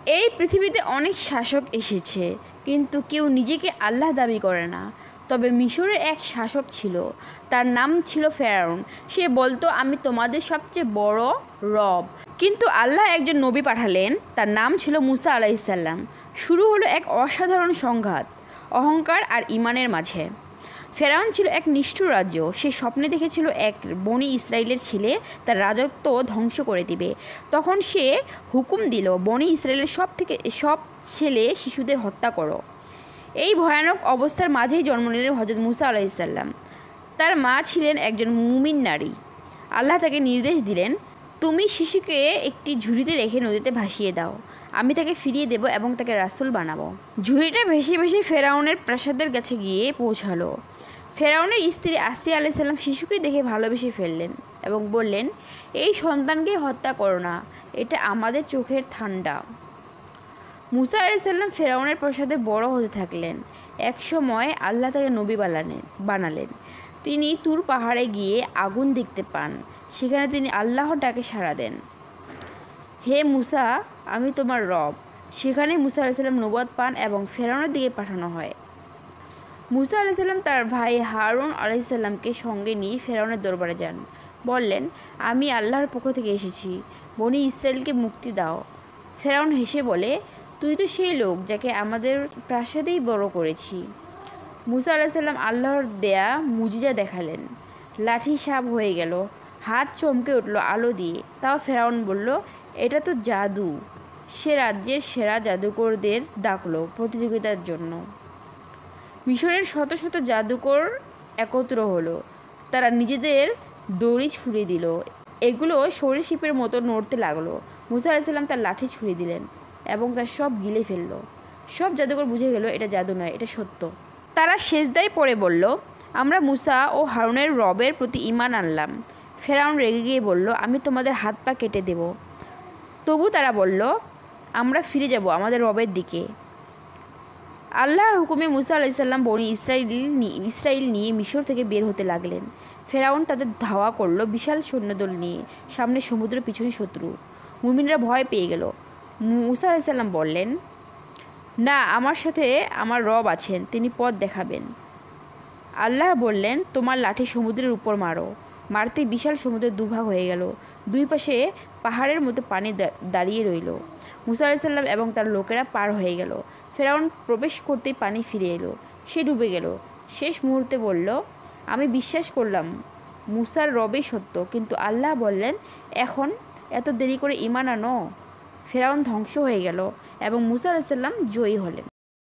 এই পৃথিবীতে অনেক শাসক এসেছে, কিন্তু কেউ নিজেকে আল্লাহ দাবি করে না। তবে মিশরের এক শাসক ছিল, তার নাম ছিল ফেরাউন। সে বলতো, আমি তোমাদের সবচেয়ে বড় রব। কিন্তু আল্লাহ একজন নবী পাঠালেন, তার নাম ছিল মুসা আলাইসাল্লাম। শুরু হলো এক অসাধারণ সংঘাত, অহংকার আর ইমানের মাঝে। ফেরাউন ছিল এক নিষ্ঠুর রাজ্য। সে স্বপ্নে দেখেছিল এক বনি ইসরায়েলের ছেলে তার রাজত্ব ধ্বংস করে দিবে। তখন সে হুকুম দিল, বনি ইসরায়েলের সব ছেলে শিশুদের হত্যা করো। এই ভয়ানক অবস্থার মাঝেই জন্ম নিলেন হজরত মুসা আলাইসাল্লাম। তার মা ছিলেন একজন মুমিন নারী। আল্লাহ তাকে নির্দেশ দিলেন, তুমি শিশুকে একটি ঝুড়িতে রেখে নদীতে ভাসিয়ে দাও। আমি তাকে ফিরিয়ে দেব এবং তাকে রাসূল বানাবো। ঝুড়িটা ভেসে ভেসে ফেরাউনের প্রাসাদের কাছে গিয়ে পৌঁছালো। ফেরাউনের স্ত্রী আসিয়া আলাইসাল্লাম শিশুকে দেখে ভালোবেসে ফেললেন এবং বললেন, এই সন্তানকে হত্যা করো না, এটা আমাদের চোখের ঠান্ডা। মুসা আলাইসাল্লাম ফেরাউনের প্রাসাদে বড় হতে থাকলেন। এক সময় আল্লাহ তাকে নবী বানালেন। তিনি তুর পাহাড়ে গিয়ে আগুন দেখতে পান। সেখানে তিনি আল্লাহর ডাকে সাড়া দেন, হে মুসা, আমি তোমার রব। সেখানে মুসা আলাইসাল্লাম নবুয়ত পান এবং ফেরাউনের দিকে পাঠানো হয়। মুসা আলাইসাল্লাম তার ভাই হারুন আলাইসাল্লামকে সঙ্গে নিয়ে ফেরাউনের দরবারে যান। বললেন, আমি আল্লাহর পক্ষ থেকে এসেছি, বনি ইসরায়েলকে মুক্তি দাও। ফেরাউন হেসে বলে, তুই তো সেই লোক যাকে আমাদের প্রাসাদেই বড় করেছি। মুসা আলাইসাল্লাম আল্লাহর দেয়া মুজিজা দেখালেন। লাঠি সাপ হয়ে গেল, হাত চমকে উঠল আলো দিয়ে। তাও ফেরাউন বলল, এটা তো জাদু। সে রাজ্যের সেরা জাদুকরদের ডাকলো প্রতিযোগিতার জন্য। মিশরের শত শত জাদুকর একত্র হলো। তারা নিজেদের দড়ি ছুঁড়ে দিল। এগুলো সরীসৃপের মতো নড়তে লাগলো। মুসা আলাইসাল্লাম তার লাঠি ছুঁড়ে দিলেন এবং তার সব গিলে ফেলল। সব জাদুকর বুঝে গেল এটা জাদু নয়, এটা সত্য। তারা সেজদায় পড়ে বলল, আমরা মুসা ও হারুনের রবের প্রতি ঈমান আনলাম। ফেরাউন রেগে গিয়ে বলল, আমি তোমাদের হাত পা কেটে দেব। তবু তারা বলল, আমরা ফিরে যাব আমাদের রবের দিকে। আল্লাহর হুকুমে মুসা আলাইসাল্লাম বনি ইসরাইল নিয়ে মিশর থেকে বের হতে লাগলেন। ফেরাউন তাদের ধাওয়া করল বিশাল সৈন্যদল নিয়ে। সামনে সমুদ্র, পিছনে শত্রু। মুমিনরা ভয় পেয়ে গেল। মুসা আলাইসাল্লাম বললেন, না, আমার সাথে আমার রব আছেন, তিনি পথ দেখাবেন। আল্লাহ বললেন, তোমার লাঠি সমুদ্রের উপর মারো। মারতে বিশাল সমুদ্রের দুভাগ হয়ে গেল। দুই পাশে পাহাড়ের মতো পানি দাঁড়িয়ে রইল। মুসা আলাইসাল্লাম এবং তার লোকেরা পার হয়ে গেল। ফেরাউন প্রবেশ করতেই পানি ফিরে এলো। সে ডুবে গেল। শেষ মুহূর্তে বলল, আমি বিশ্বাস করলাম মুসার রবই সত্য। কিন্তু আল্লাহ বললেন, এখন এত দেরি করে ঈমান আনো। ফেরাউন ধ্বংস হয়ে গেল এবং মুসা আলাইসাল্লাম জয়ী হলেন।